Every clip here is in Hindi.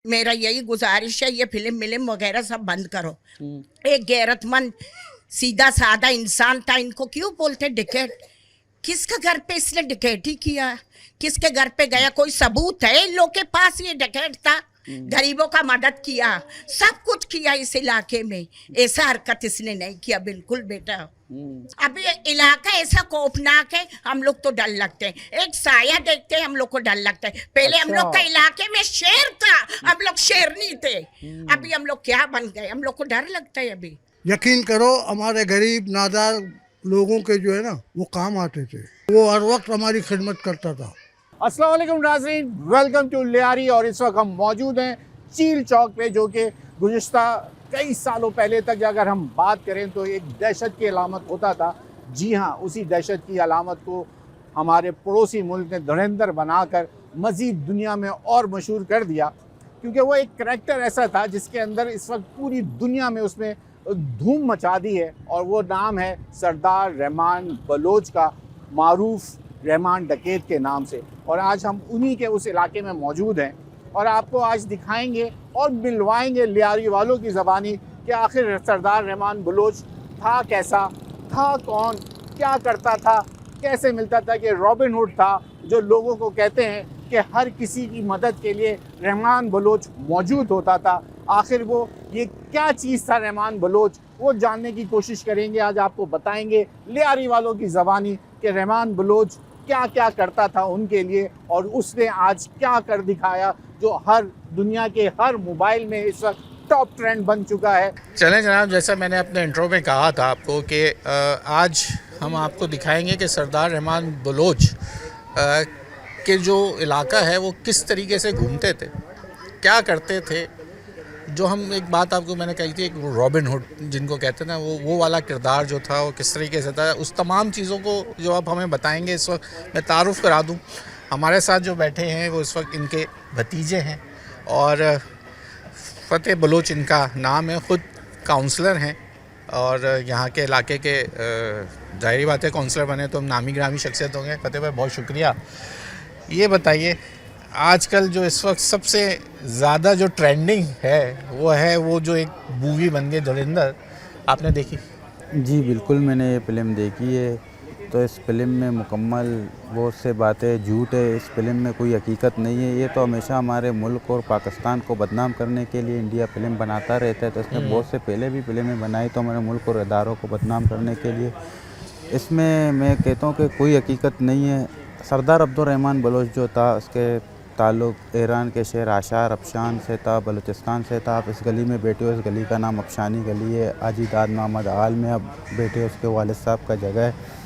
मेरा यही गुजारिश है, ये फिल्म मिल्म वगैरह सब बंद करो। एक गैरतमंद सीधा साधा इंसान था, इनको क्यों बोलते डिकेट? किसके घर पे इसने डिकेट ही किया? किसके घर पे गया? कोई सबूत है इन लोग के पास ये डिकेट था? गरीबों का मदद किया, सब कुछ किया इस इलाके में। ऐसा हरकत इसने नहीं किया बिल्कुल बेटा। अब ये इलाका ऐसा खौफनाक है, हम लोग तो डर लगते हैं। एक साया देखते हैं हम लोग को डर लगता है। पहले हम लोग का इलाके में शेर था, हम लोग शेरनी थे। अभी हम लोग क्या बन गए? हम लोग को डर लगता है अभी। यकीन करो हमारे गरीब नादार लोगों के जो है ना वो काम आते थे, वो हर वक्त हमारी खिदमत करता था। अस्सलाम वालेकुम नाज़रीन, वेलकम टू लियारी। और इस वक्त हम मौजूद हैं चील चौक पे, जो कि गुज़िश्ता कई सालों पहले तक अगर हम बात करें तो एक दहशत की अलामत होता था। जी हाँ, उसी दहशत की अलामत को हमारे पड़ोसी मुल्क ने धुरंधर बनाकर मज़ीद दुनिया में और मशहूर कर दिया, क्योंकि वो एक करैक्टर ऐसा था जिसके अंदर इस वक्त पूरी दुनिया में उसमें धूम मचा दी है। और वो नाम है सरदार रहमान बलोच का, मारूफ रहमान डकैत के नाम से। और आज हम उन्हीं के उस इलाके में मौजूद हैं और आपको आज दिखाएंगे और मिलवाएंगे लियारी वालों की ज़बानी कि आखिर सरदार रहमान बलोच था कैसा, था कौन, क्या करता था, कैसे मिलता था। कि रॉबिन हुड था, जो लोगों को कहते हैं कि हर किसी की मदद के लिए रहमान बलोच मौजूद होता था। आखिर वो ये क्या चीज़ था रहमान बलोच, वो जानने की कोशिश करेंगे। आज आपको बताएंगे लियारी वालों की ज़बानी कि रहमान बलोच क्या क्या करता था उनके लिए और उसने आज क्या कर दिखाया, जो हर दुनिया के हर मोबाइल में इस वक्त टॉप ट्रेंड बन चुका है। चलें जनाब, जैसा मैंने अपने इंट्रो में कहा था आपको कि आज हम आपको दिखाएंगे कि सरदार रहमान बलोच के जो इलाका है वो किस तरीके से घूमते थे, क्या करते थे। जो हम एक बात आपको मैंने कही थी, एक रॉबिन हुड जिनको कहते हैं ना, वो वाला किरदार जो था वो किस तरीके से था, उस तमाम चीज़ों को जो आप हमें बताएंगे। इस वक्त मैं तारुफ़ करा दूं, हमारे साथ जो बैठे हैं वो इस वक्त इनके भतीजे हैं और फ़तेह बलोच इनका नाम है, ख़ुद काउंसलर हैं और यहाँ के इलाके के ज़ाहिरी बात है काउंसलर बने तो हम नामी ग्रामी शख्सियत होंगे। फ़तेह भाई बहुत शुक्रिया। ये बताइए, आजकल जो इस वक्त सबसे ज़्यादा जो ट्रेंडिंग है वो जो एक मूवी बन गई धुरंधर, आपने देखी? जी बिल्कुल, मैंने ये फ़िल्म देखी है। तो इस फिल्म में मुकम्मल बहुत से बातें झूठ है, इस फिल्म में कोई हकीकत नहीं है। ये तो हमेशा हमारे मुल्क और पाकिस्तान को बदनाम करने के लिए इंडिया फिल्म बनाता रहता है। तो इसने बहुत से पहले भी फिल्में बनाई तो हमारे मुल्क और इदारों को बदनाम करने के लिए। इसमें मैं कहता हूँ कि कोई हकीकत नहीं है। सरदार अब्दुर्रहमान बलोच जो था, उसके ताल्लुक़ ईरान के शहर आशार अफशान से था, बलूचिस्तान से था। आप इस गली में बैठे हो, इस गली का नाम अफशानी गली है। आजीदाद मोहम्मद आल में अब बैठे हो, उसके वालिद साहब का जगह है।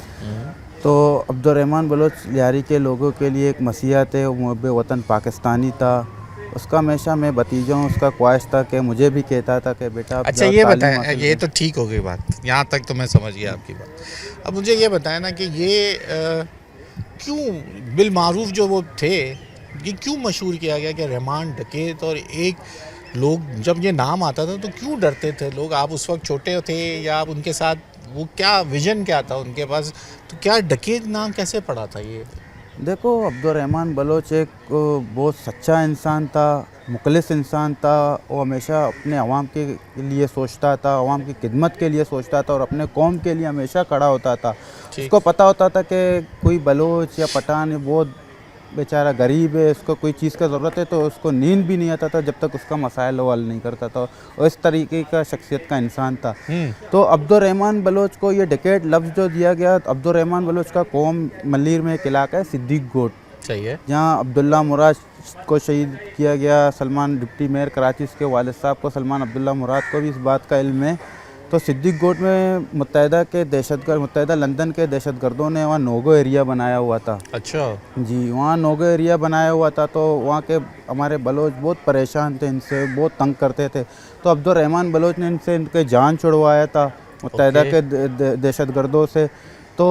तो अब्दुर्रहमान बलोच लियारी के लोगों के लिए एक मसीहत है, वो मुहब्बे वतन पाकिस्तानी था। उसका हमेशा मैं भतीजा हूँ, उसका ख्वाहिश था कि मुझे भी कहता था कि बेटा अच्छा ये बताएं, ये तो ठीक हो गई बात, यहाँ तक तो मैं समझ गया आपकी बात। अब मुझे ये बताएं ना कि ये क्यों बिलमारूफ जो वो थे, ये क्यों मशहूर किया गया कि रहमान डकैत? और एक लोग जब ये नाम आता था तो क्यों डरते थे लोग? आप उस वक्त छोटे थे या आप उनके साथ, वो क्या विजन क्या था उनके पास, तो क्या डकैत नाम कैसे पड़ा था ये? देखो, अब्दुर्रहमान बलोच एक बहुत सच्चा इंसान था, मुखलिस इंसान था। वो हमेशा अपने अवाम के लिए सोचता था, अवाम की खिदमत के लिए सोचता था और अपने कौम के लिए हमेशा खड़ा होता था। उसको पता होता था कि कोई बलोच या पठान बहुत बेचारा गरीब है, उसको कोई चीज़ का ज़रूरत है, तो उसको नींद भी नहीं आता था जब तक उसका मसाइल हल नहीं करता था। और इस तरीके का शख्सियत का इंसान था। तो अब्दुर्रहमान बलोच को ये डकैत लफ्ज़ जो दिया गया, अब्दुर्रहमान बलोच का कौम मल्लीर में एक इलाका है सिद्दीक गोट, सही है, जहाँ अब्दुल्ला मुराद को शहीद किया गया। सलमान डिप्टी मेयर कराची, उसके वालिद साहब को सलमान अब्दुल्ला मुराद को भी इस बात का इल्म है। तो सिद्दीक गोट में मुत्तहिदा लंदन के दहशतगर्दों ने वहाँ नोगो एरिया बनाया हुआ था। अच्छा जी, वहाँ नोगो एरिया बनाया हुआ था। तो वहाँ के हमारे बलोच बहुत परेशान थे, इनसे बहुत तंग करते थे। तो अब्दुर्रहमान बलोच ने इनके जान छुड़वाया था मुत्तहिदा के दहशतगर्दों से। तो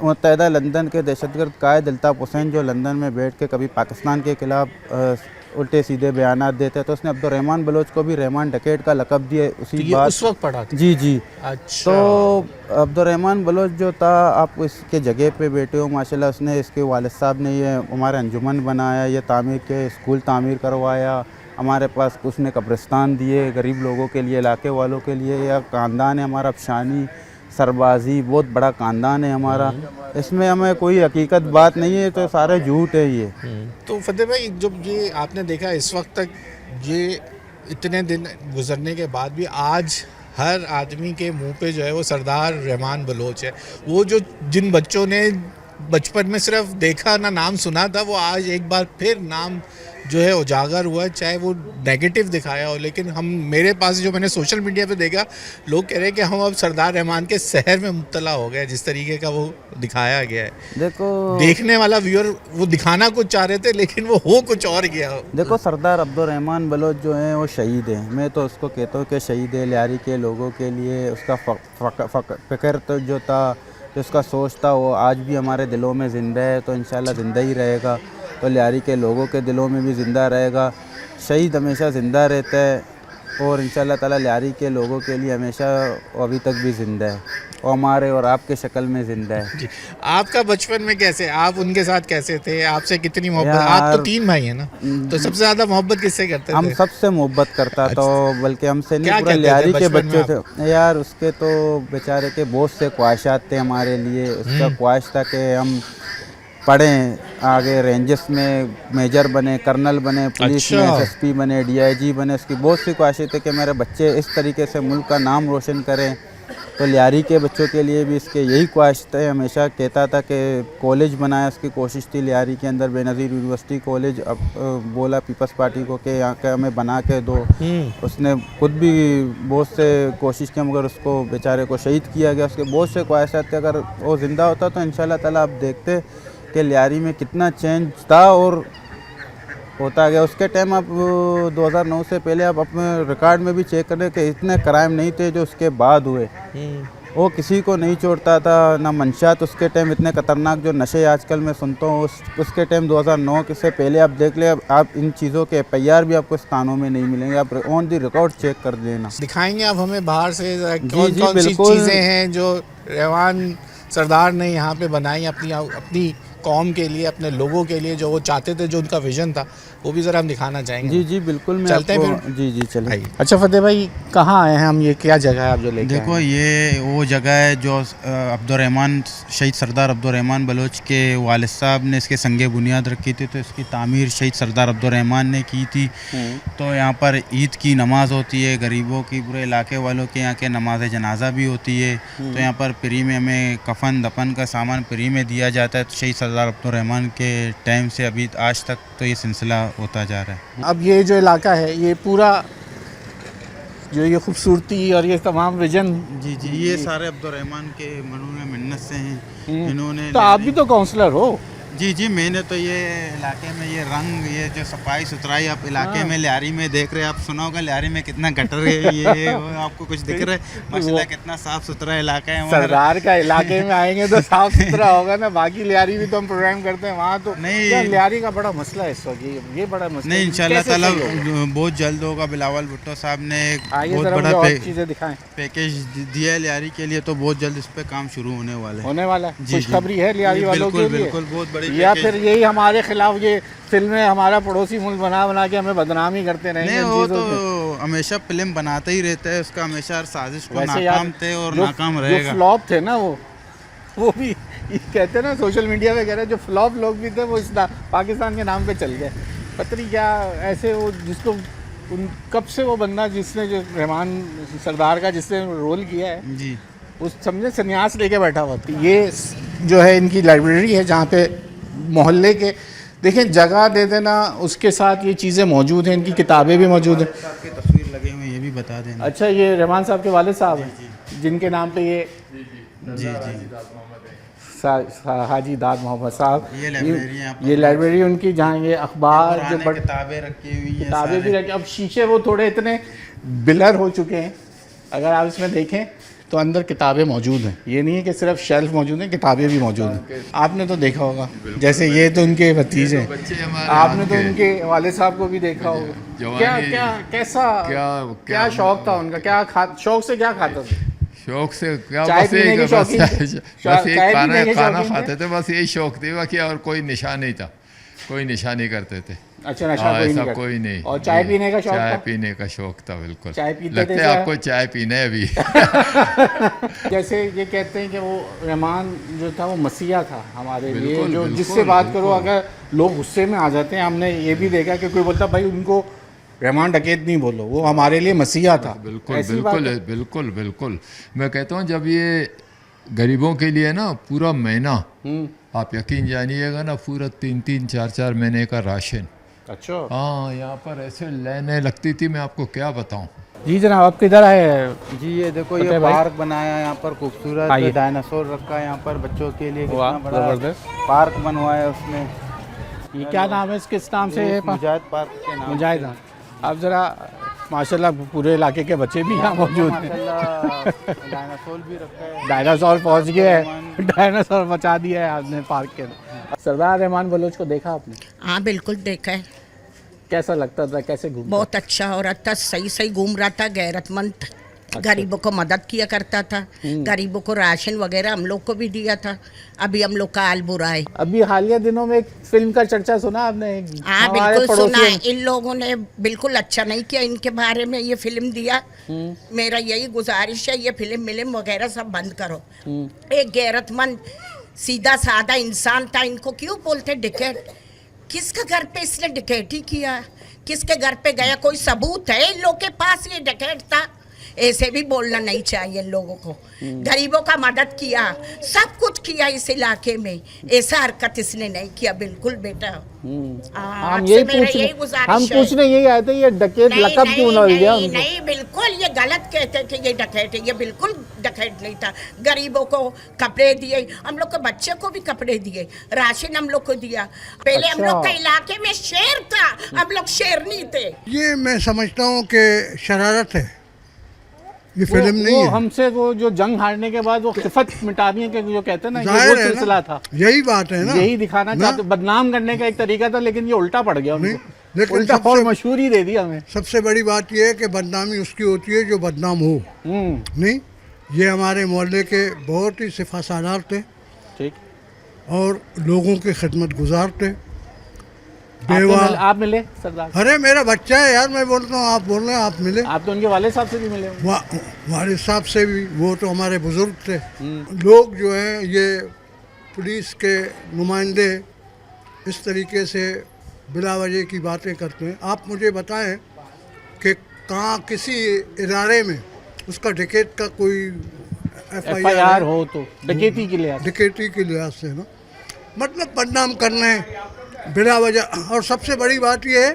मुत्तहिदा लंदन के दहशतगर्द कायद अल्ताफ़ हुसैन, जो लंदन में बैठ के कभी पाकिस्तान के ख़िलाफ़ उल्टे सीधे बयानात देते, तो उसने अब्दुर्रहमान बलोच को भी रहमान डकैत का लक़ब दिया उसी तो बात। उस वक्त पढ़ा था? जी जी। अच्छा। तो अब्दुर्रहमान बलोच जो था, आप इसके जगह पे बैठे हो, माशाल्लाह उसने, इसके वालिद साहब ने ये हमारे अंजुमन बनाया, ये तामीर के स्कूल तामीर करवाया, हमारे पास उसने कब्रिस्तान दिए गरीब लोगों के लिए, इलाके वालों के लिए। या ख़ानदान है हमारा अफशानी सरबाजी, बहुत बड़ा ख़ानदान है हमारा। इसमें हमें कोई हकीकत बात नहीं है, तो सारे झूठ है ये। तो फतेह भाई, जब ये आपने देखा इस वक्त तक, ये इतने दिन गुजरने के बाद भी आज हर आदमी के मुंह पे जो है वो सरदार रहमान बलोच है। वो जो जिन बच्चों ने बचपन में सिर्फ देखा ना नाम सुना था, वो आज एक बार फिर नाम जो है उजागर हुआ है, चाहे वो नेगेटिव दिखाया हो। लेकिन हम, मेरे पास जो मैंने सोशल मीडिया पे देखा, लोग कह रहे हैं कि हम अब सरदार रहमान के शहर में मुब्तला हो गए, जिस तरीके का वो दिखाया गया है। देखो, देखने वाला व्यूअर वो दिखाना कुछ चाह रहे थे, लेकिन वो हो कुछ और गया। देखो, सरदार अब्दुर्रहमान बलोच जो हैं वो शहीद हैं। मैं तो उसको कहता हूँ कि शहीद है। लियारी के लोगों के लिए उसका फ़िक्र तो जो था, जो उसका सोच था, वो आज भी हमारे दिलों में ज़िंदा है, तो इंशाल्लाह ज़िंदा ही रहेगा। तो लियारी के लोगों के दिलों में भी ज़िंदा रहेगा। शहीद हमेशा ज़िंदा रहता है, और इंशाल्लाह ताला लियारी के लोगों के लिए हमेशा अभी तक भी ज़िंदा है, और हमारे और आपके शक्ल में ज़िंदा है। जी। आपका बचपन में कैसे, आप उनके साथ कैसे थे, आपसे कितनी मोहब्बत? यार, आप तो 3 भाई हैं ना, तो सबसे ज़्यादा मोहब्बत किससे करते थे? हम सबसे मोहब्बत करता था, बल्कि हमसे क्या नहीं, पूरा कहते थे लियारी के बचपन में बच्चे थे यार। उसके तो बेचारे के बहुत से ख्वाहिशात थे हमारे लिए। उसका ख्वाहिश था कि हम पढ़ें, आगे रेंजर्स में मेजर बने, कर्नल बने, पुलिस में एसएसपी बने, डीआईजी बने। उसकी बहुत सी ख्वाहिशें थी कि मेरे बच्चे इस तरीके से मुल्क का नाम रोशन करें। तो लियारी के बच्चों के लिए भी इसके यही ख्वाहिश थे। हमेशा कहता था कि कॉलेज बनाए, उसकी कोशिश थी लियारी के अंदर बेनज़ीर यूनिवर्सिटी कॉलेज। अब बोला पीपल्स पार्टी को कि यहाँ का हमें बना के दो। उसने खुद भी बहुत से कोशिश की, मगर उसको बेचारे को शहीद किया गया। उसके बहुत से ख्वाहिशात थे, अगर वो ज़िंदा होता तो इंशाल्लाह ताला आप देखते कि लियारी में कितना चेंज था और होता गया। उसके टाइम आप 2009 से पहले आप अपने रिकॉर्ड में भी चेक करें कि इतने क्राइम नहीं थे जो उसके बाद हुए। वो किसी को नहीं छोड़ता था, ना मंशात उसके टाइम इतने ख़तरनाक जो नशे आजकल मैं सुनता हूँ, उसके टाइम 2009 से पहले आप देख ले। आप इन चीज़ों के FIR भी आपको स्थानों में नहीं मिलेंगे, आप ऑन दी रिकॉर्ड चेक कर देना। दिखाएंगे आप हमें बाहर से जी, कौन सी बिल्कुल। चीज़ें हैं जो रहमान सरदार ने यहाँ पे बनाई अपनी कौम के लिए, अपने लोगों के लिए, जो वो चाहते थे, जो उनका विजन था, वो भी ज़रा हम दिखाना चाहेंगे। जी जी बिल्कुल, मैं चलते हैं आपको, जी चलिए। अच्छा फतेह भाई, कहाँ आए हैं हम? ये क्या जगह है आप जो लेके देखो, आए हैं? ये वो जगह है जो अब्दुर्रहमान, शहीद सरदार अब्दुर्रहमान बलोच के वालिद साहब ने इसके संगे बुनियाद रखी थी। तो इसकी तामीर शहीद सरदार अब्दुर्रहमान ने की थी। तो यहाँ पर ईद की नमाज़ होती है, गरीबों की, पूरे इलाके वालों के यहाँ के नमाज जनाजा भी होती है। तो यहाँ पर फ्री में हमें कफन दफन का सामान फ्री में दिया जाता है। तो शहीद सरदार अब्दुर्रहमान के टाइम से अभी आज तक तो ये सिलसिला होता जा रहा है। अब ये जो इलाका है, ये पूरा जो ये खूबसूरती और ये तमाम विजन, जी ये सारे अब्दुर्रहमान के मनून मिन्नत से हैं। इन्होंने, तो आप भी तो काउंसलर हो। जी मैंने तो ये इलाके में ये रंग, ये जो सफाई सुथराई आप इलाके में लियारी में देख रहे हैं। आप सुना होगा लियारी में कितना गटर है, ये वो आपको कुछ दिख रहा है? माशाल्लाह कितना साफ सुथरा इलाका है हमारा। सरदार का इलाके में आएंगे तो साफ सुथरा होगा ना। बाकी लियारी भी तो हम प्रोग्राम करते हैं, वहाँ तो नहीं। यार, लियारी का बड़ा मसला है इस वक्त, ये बड़ा मसला नहीं, है। इंशाल्लाह कैसे ताला सही होगा? बहुत जल्द होगा। बिलावल भुट्टो साहब ने एक आइए बहुत जरा बड़ा मुझे और चीज़ें दिखाएं। पैकेज दिया है लियारी के लिए, तो बहुत जल्द इस पे काम शुरू होने वाला है। होने वाला है, जी, खुशखबरी है लियारी वालों के लिए। बिल्कुल बहुत बड़ी या पैकेज। फिर यही हमारे खिलाफ ये फिल्में हमारा पड़ोसी मुल्क बना के हमें बदनामी करते रहेंगे नहीं, इन वो चीज़ों तो पे। हमेशा फिल्म बनाता ही रहता है, उसका हमेशा साजिश को वैसे यार, नाकाम थे और जो- नाकाम जो रहेगा। फ्लॉप थे ना, वो भी ये कहते हैं ना सोशल मीडिया पे, कह रहे हैं जो फ्लॉप लोग भी थे वो इस पाकिस्तान के नाम पे चल गए। पता नहीं क्या ऐसे, वो जिसको कब से वो बंदा जिसने जो रहमान सरदार का जिसने रोल किया है, जी उस समझे संन्यास लेके बैठा हुआ था। ये जो है इनकी लाइब्रेरी है, जहाँ पे मोहल्ले के, देखें, जगह दे देना, उसके साथ ये चीज़ें मौजूद हैं, इनकी किताबें भी मौजूद हैं। आपकी तस्वीर लगे हुए ये भी बता देना। अच्छा, ये रहमान साहब के वालिद साहब हैं, जिनके नाम पे ये जी हाजी दाद मोहम्मद साहब, ये लाइब्रेरी है यहाँ पर। ये लाइब्रेरी उनकी, जहाँ ये अखबार जो पुराने किताबें रखी हुई हैं, किताबें भी सारे। रखी। अब शीशे वो थोड़े इतने बिलर हो चुके हैं, अगर आप इसमें देखें तो अंदर किताबें मौजूद हैं। ये नहीं है कि सिर्फ शेल्फ मौजूद हैं, किताबें भी मौजूद हैं। आपने तो देखा होगा, जैसे ये तो उनके भतीजे हैं, आपने तो उनके वालिद साहब को भी देखा होगा। क्या शौक था उनका? शौक से क्या खाता था? शौक से क्या, चाय बस पीने एक की बस शौकीन थे? बस चाय एक पीने के खाना शौकीन थे? खाते थे, बस यही शौक थी बाकी और कोई निशा नहीं था, कोई निशा नहीं करते थे। अच्छा, नशा हाँ, कोई ऐसा नहीं करता। कोई नहीं। और चाय जी, पीने का शौक चाय था? पीने का शौक था, बिल्कुल। चाय पीते थे लगता है क्या? आपको चाय पीने अभी। जैसे ये कहते हैं कि वो रहमान जो था वो मसीहा था हमारे लिए, बिल्कुल, जो बिल्कुल, जिससे बात करो बिल्कुल। अगर लोग गुस्से में आ जाते हैं, हमने ये भी देखा कि कोई बोलता भाई उनको रहमान डकैत नहीं बोलो, वो हमारे लिए मसीहा था। बिल्कुल ऐसी बात बिल्कुल है? बिल्कुल बिल्कुल। मैं कहता हूँ जब ये गरीबों के लिए ना पूरा महीना, आप यकीन जानिएगा ना, पूरा 3-3 4-4 महीने का राशन। अच्छा हाँ, यहाँ पर ऐसे लाइनें लगती थी, मैं आपको क्या बताऊँ। जी जनाब, आप किधर आए? जी ये देखो, फतेह ये भाई। पार्क बनाया है यहाँ पर खूबसूरत, आइए। डायनासोर रखा है यहाँ पर बच्चों के लिए, वाह, कितना बड़ा जबरदस्त। पार्क बनवाया है उसमें। ये क्या नाम है, इस किस नाम से है? मुजाहिद पार्क के नाम मुजाहिद। आप ज़रा माशाल्लाह पूरे इलाके के बच्चे भी यहाँ मौजूद हैं। माशाल्लाह डायनासोर भी रखा है। डायनासोर पहुँच गया है, डायनासोर बचा दिया है आपने पार्क के अंदर। सरदार रहमान बलोच को देखा आपने? हाँ बिल्कुल देखा है, कैसा लगता था, कैसे घूमता? बहुत अच्छा हो रहा था, सही सही घूम रहा था, गैरतमंद, गरीबों को मदद किया करता था, गरीबों को राशन वगैरह हम लोग को भी दिया था। अभी हम लोग का हाल बुरा है। अभी हालिया दिनों में एक फिल्म का चर्चा सुना आपने? हाँ हमारे बिल्कुल सुना है। पड़ोसियों इन लोगों ने बिल्कुल अच्छा नहीं किया इनके बारे में ये फिल्म दिया। मेरा यही गुजारिश है, ये फिल्म वगैरह सब बंद करो। एक गैरतमंद सीधा साधा इंसान था, इनको क्यों बोलते डिकेट? किसका घर पे इसने डिकेट ही किया? किसके घर पे गया? कोई सबूत है इन लोग के पास ये डिकेट था? ऐसे भी बोलना नहीं चाहिए इन लोगों को। गरीबों का मदद किया, सब कुछ किया इस इलाके में, ऐसा हरकत इसने नहीं किया बिल्कुल बेटा। हम आपसे यही मेरा यही हम गुजारिश है। पूछने यही आए थे, ये डकैत लकब क्यों ना दिया नहीं, उनको? नहीं बिल्कुल ये गलत कहते थे ये डकैत है, ये बिल्कुल डकैत नहीं था। गरीबों को कपड़े दिए, हम लोग के बच्चे को भी कपड़े दिए, राशन हम लोग को दिया। पहले हम लोग के इलाके में शेर था, हम लोग शेरनी थे। ये मैं समझता हूँ कि शरारत है, ये फिल्म नहीं वो है। हमसे वो जो जंग हारने के बाद वो खिफत मिटाने के जो कहते हैं ना, ये जाहिर वो है ना, सिलसिला था। यही बात है ना, यही दिखाना ना? चाहते, बदनाम करने का एक तरीका था, लेकिन ये उल्टा पड़ गया नहीं, उनको। लेकिन उल्टा सबसे- और मशहूरी दे दिया हमें। सबसे बड़ी बात यह है कि बदनामी उसकी होती है जो बदनाम हो। नहीं, ये हमारे मोहल्ले के बहुत ही सिफा सालार थे ठीक। और लोगों की खिदमत गुजार थे। आप मिले सरदार? अरे मेरा बच्चा है यार, मैं बोलता हूँ, आप बोल रहे हैं आप मिले। आप तो उनके वाले साहब से भी मिले होंगे। वालिद साहब से भी, वो तो हमारे बुजुर्ग थे। लोग जो हैं ये पुलिस के नुमाइंदे इस तरीके से बिला वजह की बातें करते हैं। आप मुझे बताएं कि कहाँ किसी इदारे में उसका डकैत का कोई FIR हो तो डकैती के लिए डकैती के लिहाज से ना, मतलब बदनाम करने बिला वजह। और सबसे बड़ी बात यह है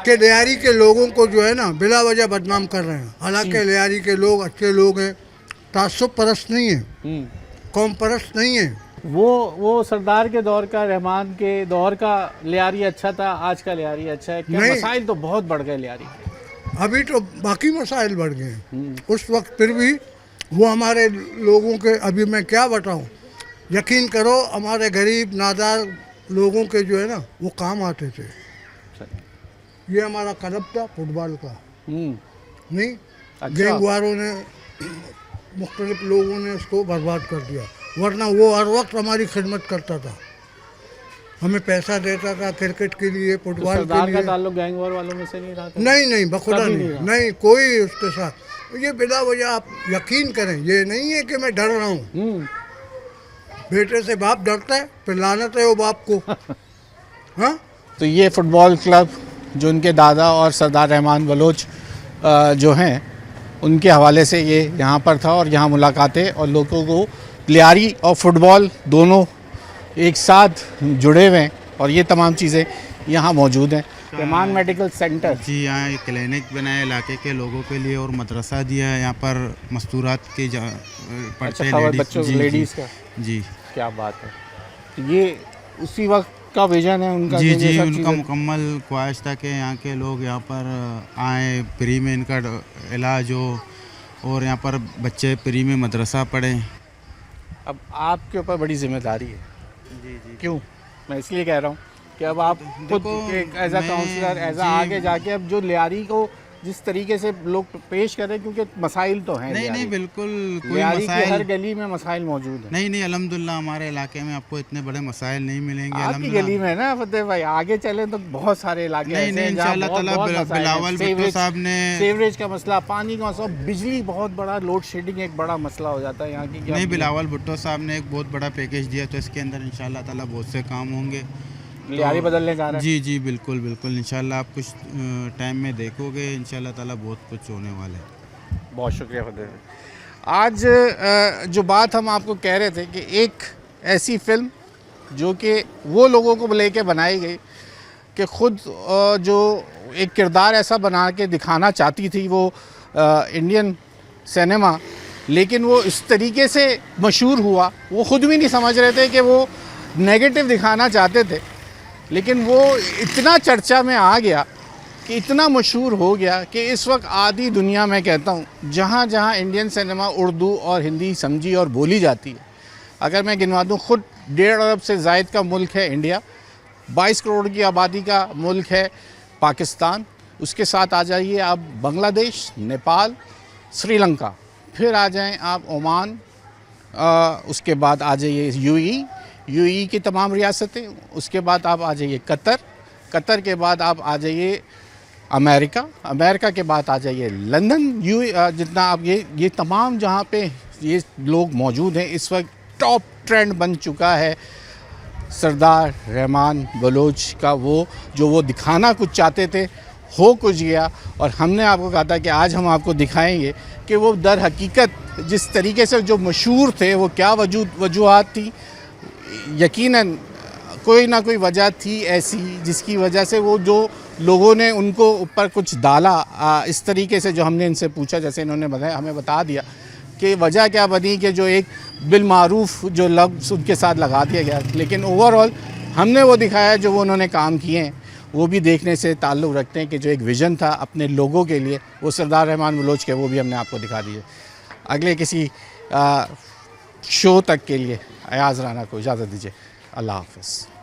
कि लियारी के लोगों को जो है ना बिला वजह बदनाम कर रहे हैं। हालांकि लियारी के लोग अच्छे लोग हैं, तासुब परस्त नहीं है, कौम परस्त नहीं है। वो सरदार के दौर का, रहमान के दौर का लियारी अच्छा था, आज का लियारी अच्छा है क्या? नहीं। मसाइल तो बहुत बढ़ गए लियारी के। अभी तो बाकी मसाइल बढ़ गए हैं। उस वक्त फिर भी वो हमारे लोगों के, अभी मैं क्या बताऊं, यकीन करो हमारे गरीब नादार लोगों के जो है ना वो काम आते थे। ये हमारा क्लब था फुटबॉल का, नहीं अच्छा। गैंग वालों ने, मुख्तलिफ लोगों ने उसको बर्बाद कर दिया, वरना वो हर वक्त हमारी खिदमत करता था, हमें पैसा देता था क्रिकेट के लिए, तो फुटबॉल सरदार के का लिए। ताल्लुक गैंग वॉर वालों में से नहीं रहा था? नहीं नहीं, बखुदा कभी नहीं, नहीं रहा। नहीं कोई उसके साथ। ये बिला वजह आप यकीन करें, ये नहीं है कि मैं डर रहा हूँ। बेटे से बाप डरता है, फिर लानत है वो बाप को। हाँ, तो ये फुटबॉल क्लब जो उनके दादा और सरदार रहमान बलोच जो हैं उनके हवाले से ये यहाँ पर था, और यहाँ मुलाकातें और लोगों को लियारी और फुटबॉल दोनों एक साथ जुड़े हुए हैं, और ये तमाम चीज़ें यहाँ मौजूद हैं। रहमान मेडिकल सेंटर जी, यहाँ एक क्लिनिक बनाया इलाके के लोगों के लिए और मदरसा दिया है। यहाँ पर मस्तूरात के पढ़ते अच्छा, लेडीज़। बच्चों जी, लेडीज़ का जी क्या बात है। तो ये उसी वक्त का विजन है उनका? जी कि ये जी, सब उनका चीज़ें- मुकम्मल ख्वाहिश था कि यहाँ के लोग यहाँ पर आएँ, फ्री में इनका इलाज हो और यहाँ पर बच्चे फ्री में मदरसा पढ़ें। अब आपके ऊपर बड़ी जिम्मेदारी है। जी जी। क्यों? मैं इसलिए कह रहा हूँ कि अब आप खुद देखो, एज अ मैं- काउंसलर, एज जी। आगे जाके अब जो लियारी को जिस तरीके से लोग पेश करें, क्योंकि मसाइल तो हैं। नहीं नहीं बिल्कुल कोई लियारी की हर मसाइल गली में मसाइल मौजूद हैं। नहीं नहीं, अल्हम्दुलिल्लाह हमारे इलाके में आपको इतने बड़े मसाइल नहीं मिलेंगे। आपकी अल्हम्दुलिल्लाह गली में ना फतेह भाई, आगे चले तो बहुत सारे इलाके नहीं ऐसे नहीं, हैं जहाँ इंशाअल्लाह बहुत- ताला बहुत मसाइल हैं। बिलावल भुट्टो साहब ने सीवरेज का मसला, पानी का मसला, बिजली बहुत बड़ा, लोड शेडिंग एक बड़ा मसला हो जाता है यहाँ की। क्या नहीं, बिलावल भुट्टो साहब ने एक बहुत बड़ा पैकेज दिया, तो इसके अंदर इंशाअल्लाह ताला बहुत से काम होंगे। लियारी बदलने जा रहे हैं। जी जी बिल्कुल बिल्कुल, इंशाअल्लाह आप कुछ टाइम में देखोगे, इंशाअल्लाह ताला बहुत कुछ होने वाला है। बहुत शुक्रिया फतेह भाई। आज जो बात हम आपको कह रहे थे कि एक ऐसी फिल्म जो कि वो लोगों को लेके बनाई गई कि खुद जो एक किरदार ऐसा बना के दिखाना चाहती थी वो इंडियन सिनेमा, लेकिन वो इस तरीके से मशहूर हुआ, वो ख़ुद भी नहीं समझ रहे थे कि वो नेगेटिव दिखाना चाहते थे, लेकिन वो इतना चर्चा में आ गया कि इतना मशहूर हो गया कि इस वक्त आधी दुनिया में कहता हूँ जहाँ जहाँ इंडियन सिनेमा उर्दू और हिंदी समझी और बोली जाती है, अगर मैं गिनवा दूँ, खुद 1.5 अरब से ज़ायद का मुल्क है इंडिया, 22 करोड़ की आबादी का मुल्क है पाकिस्तान, उसके साथ आ जाइए आप बांग्लादेश, नेपाल, श्रीलंका, फिर आ जाएं आप ओमान, उसके बाद आ जाइए यूएई की तमाम रियासतें, उसके बाद आप आ जाइए कतर के बाद आप आ जाइए अमेरिका के बाद आ जाइए लंदन, जितना आप ये तमाम जहाँ पे ये लोग मौजूद हैं, इस वक्त टॉप ट्रेंड बन चुका है सरदार रहमान बलोच का। वो जो वो दिखाना कुछ चाहते थे हो कुछ गया, और हमने आपको कहा था कि आज हम आपको दिखाएंगे कि वो दर हकीकत जिस तरीके से जो मशहूर थे वो क्या वजूहात थी। यकीनन कोई ना कोई वजह थी ऐसी जिसकी वजह से वो जो लोगों ने उनको ऊपर कुछ डाला, इस तरीके से जो हमने इनसे पूछा, जैसे इन्होंने बताया, हमें बता दिया कि वजह क्या बनी कि जो एक बिलमारूफ जो लफ्ज़ उनके साथ लगा दिया गया, लेकिन ओवरऑल हमने वो दिखाया जो वो उन्होंने काम किए हैं, वो भी देखने से ताल्लुक़ रखते हैं कि जो एक विज़न था अपने लोगों के लिए, वो सरदार रहमान बलोच के, वो भी हमने आपको दिखा दिए। अगले किसी शो तक के लिए अयाज़ राना को इजाज़त दीजिए। अल्लाह हाफ़िज़।